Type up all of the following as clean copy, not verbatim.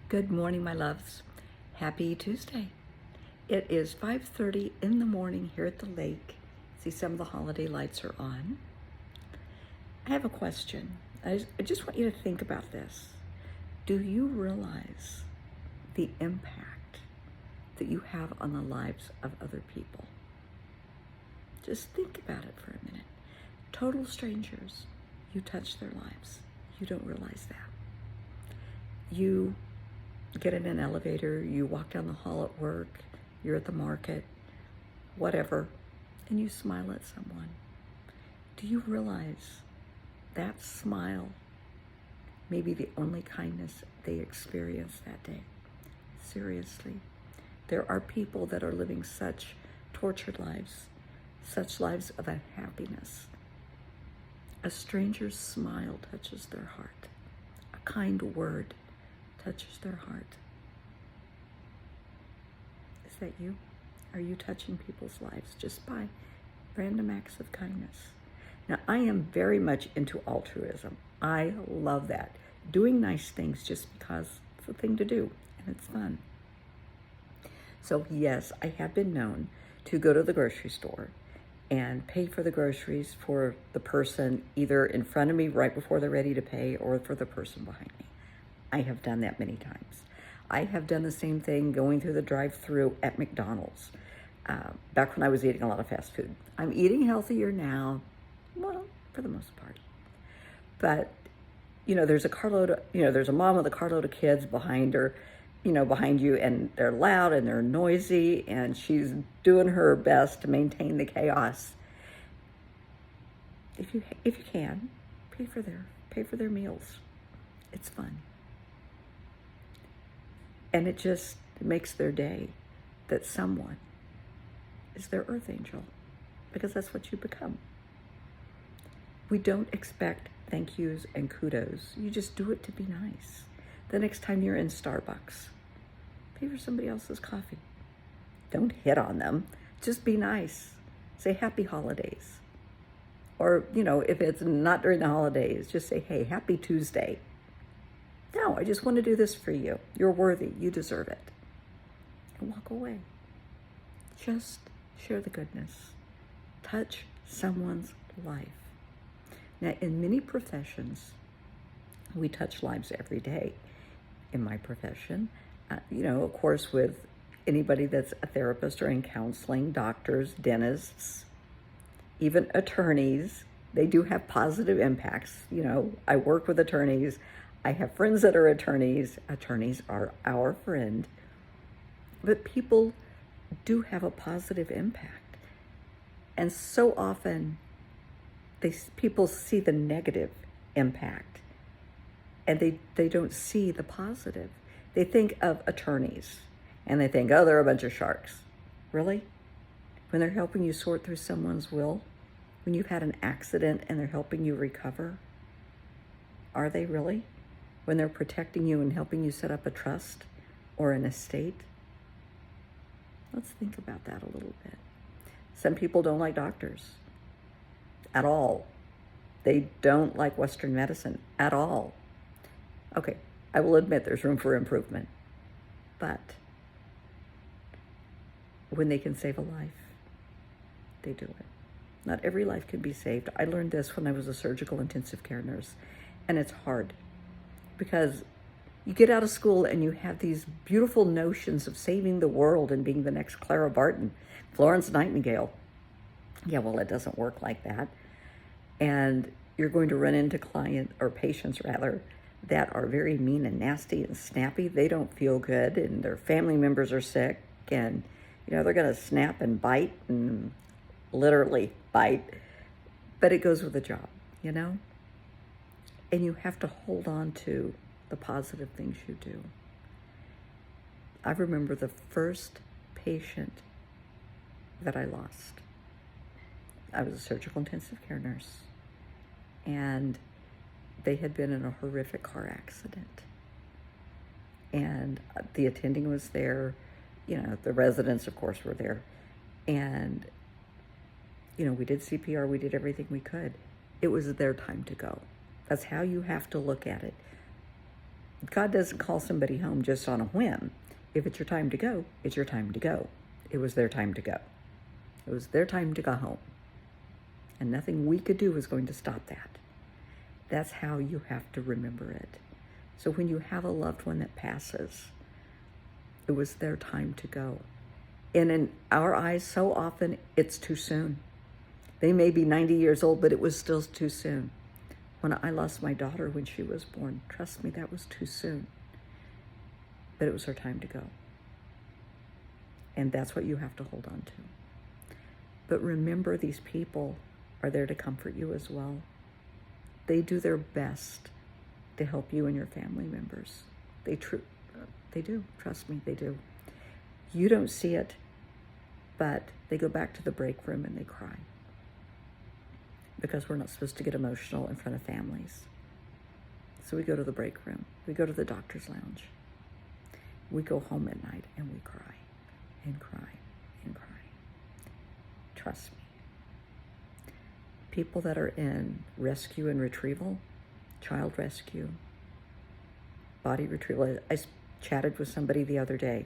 Good morning, my loves. Happy Tuesday. It is 5:30 in the morning here at the lake. See, some of the holiday lights are on. I have a question. I just want you to think about this. Do you realize the impact that you have on the lives of other people? Just think about it for a minute. Total strangers, you touch their lives. You don't realize that. You get in an elevator, you walk down the hall at work, you're at the market, whatever, and you smile at someone. Do you realize that smile may be the only kindness they experience that day? Seriously. There are people that are living such tortured lives, such lives of unhappiness. A stranger's smile touches their heart. A kind word touches their heart. Is that you? Are you touching people's lives just by random acts of kindness? Now, I am very much into altruism. I love that. Doing nice things just because it's a thing to do and it's fun. So yes, I have been known to go to the grocery store and pay for the groceries for the person either in front of me right before they're ready to pay or for the person behind me. I have done that many times. I have done the same thing going through the drive-thru at McDonald's back when I was eating a lot of fast food. I'm eating healthier now, well, for the most part. But, there's a mom with a carload of kids behind her, behind you, and they're loud and they're noisy, and she's doing her best to maintain the chaos. If you can, pay for their meals. It's fun. And it just makes their day that someone is their earth angel, because that's what you become. We don't expect thank yous and kudos. You just do it to be nice. The next time you're in Starbucks, pay for somebody else's coffee. Don't hit on them. Just be nice. Say happy holidays. Or, if it's not during the holidays, just say, hey, happy Tuesday. No, I just want to do this for you. You're worthy. You deserve it. And walk away. Just share the goodness. Touch someone's life. Now, in many professions, we touch lives every day. In my profession, of course, with anybody that's a therapist or in counseling, doctors, dentists, even attorneys, they do have positive impacts. I work with attorneys. I have friends that are attorneys. Attorneys are our friend. But people do have a positive impact. And so often, people see the negative impact, and they don't see the positive. They think of attorneys, and they think, oh, they're a bunch of sharks. Really? When they're helping you sort through someone's will, when you've had an accident and they're helping you recover, are they really? When they're protecting you and helping you set up a trust or an estate? Let's think about that a little bit. Some people don't like doctors at all. They don't like Western medicine at all. Okay, I will admit there's room for improvement. But when they can save a life, they do it. Not every life can be saved. I learned this when I was a surgical intensive care nurse, and it's hard. Because you get out of school and you have these beautiful notions of saving the world and being the next Clara Barton, Florence Nightingale. Yeah, well, it doesn't work like that. And you're going to run into patients that are very mean and nasty and snappy. They don't feel good, and their family members are sick, and they're going to snap and bite, and literally bite. But it goes with the job, And you have to hold on to the positive things you do. I remember the first patient that I lost. I was a surgical intensive care nurse, and they had been in a horrific car accident. And the attending was there, the residents, of course, were there. And, we did CPR, we did everything we could. It was their time to go. That's how you have to look at it. God doesn't call somebody home just on a whim. If it's your time to go, it's your time to go. It was their time to go. It was their time to go home. And nothing we could do was going to stop that. That's how you have to remember it. So when you have a loved one that passes, it was their time to go. And in our eyes, so often, it's too soon. They may be 90 years old, but it was still too soon. When I lost my daughter when she was born, trust me, that was too soon. But it was her time to go. And that's what you have to hold on to. But remember, these people are there to comfort you as well. They do their best to help you and your family members. They do. Trust me, they do. You don't see it, but they go back to the break room and they cry. Because we're not supposed to get emotional in front of families. So we go to the break room. We go to the doctor's lounge. We go home at night and we cry and cry and cry. Trust me. People that are in rescue and retrieval, child rescue, body retrieval. I chatted with somebody the other day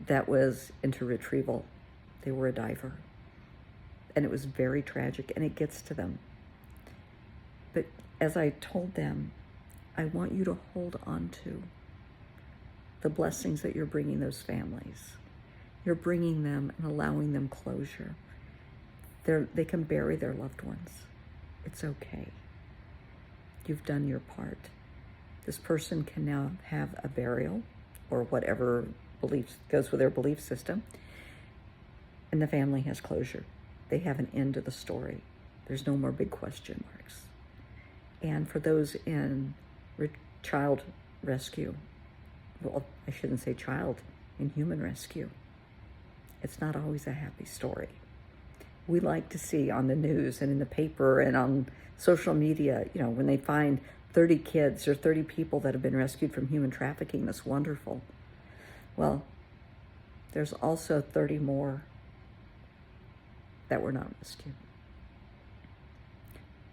that was into retrieval. They were a diver. And it was very tragic, and it gets to them. But as I told them, I want you to hold on to the blessings that you're bringing those families. You're bringing them and allowing them closure. They can bury their loved ones. It's okay. You've done your part. This person can now have a burial or whatever beliefs goes with their belief system, and the family has closure. They have an end to the story. There's no more big question marks. And for those in child rescue, well, I shouldn't say child, in human rescue, it's not always a happy story. We like to see on the news and in the paper and on social media, when they find 30 kids or 30 people that have been rescued from human trafficking, that's wonderful. Well, there's also 30 more that were not rescued.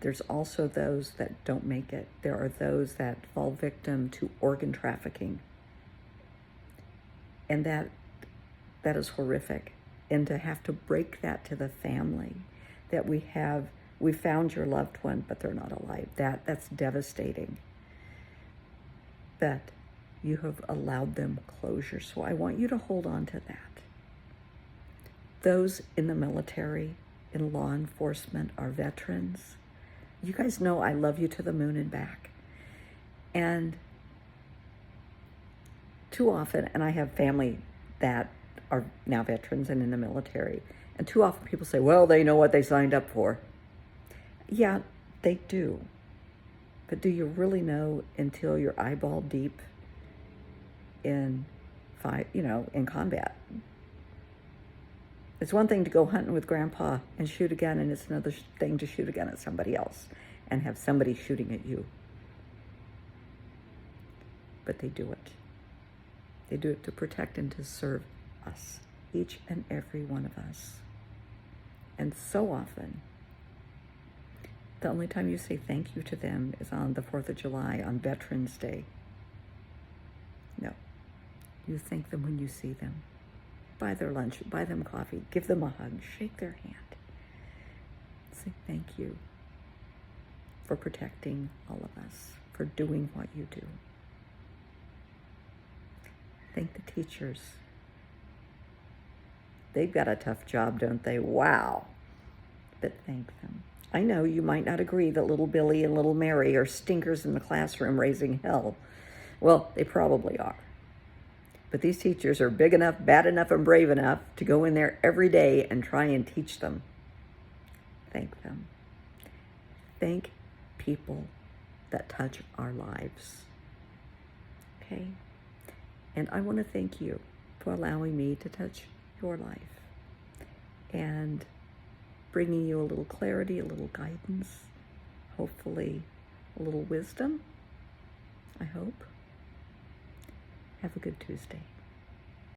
There's also those that don't make it. There are those that fall victim to organ trafficking. And that is horrific. And to have to break that to the family, that we found your loved one, but they're not alive. That's devastating. But you have allowed them closure. So I want you to hold on to that. Those in the military, in law enforcement, are veterans. You guys know I love you to the moon and back. And too often, and I have family that are now veterans and in the military, and too often people say, well, they know what they signed up for. Yeah, they do. But do you really know until you're eyeball deep in combat? It's one thing to go hunting with Grandpa and shoot a gun, and it's another thing to shoot a gun at somebody else and have somebody shooting at you. But they do it. They do it to protect and to serve us, each and every one of us. And so often, the only time you say thank you to them is on the 4th of July, on Veterans Day. No. You thank them when you see them. Buy their lunch, buy them coffee, give them a hug, shake their hand. Say thank you for protecting all of us, for doing what you do. Thank the teachers. They've got a tough job, don't they? Wow. But thank them. I know you might not agree that little Billy and little Mary are stinkers in the classroom raising hell. Well, they probably are. But these teachers are big enough, bad enough, and brave enough to go in there every day and try and teach them. Thank them. Thank people that touch our lives. Okay? And I want to thank you for allowing me to touch your life and bringing you a little clarity, a little guidance, hopefully a little wisdom, I hope. Have a good Tuesday.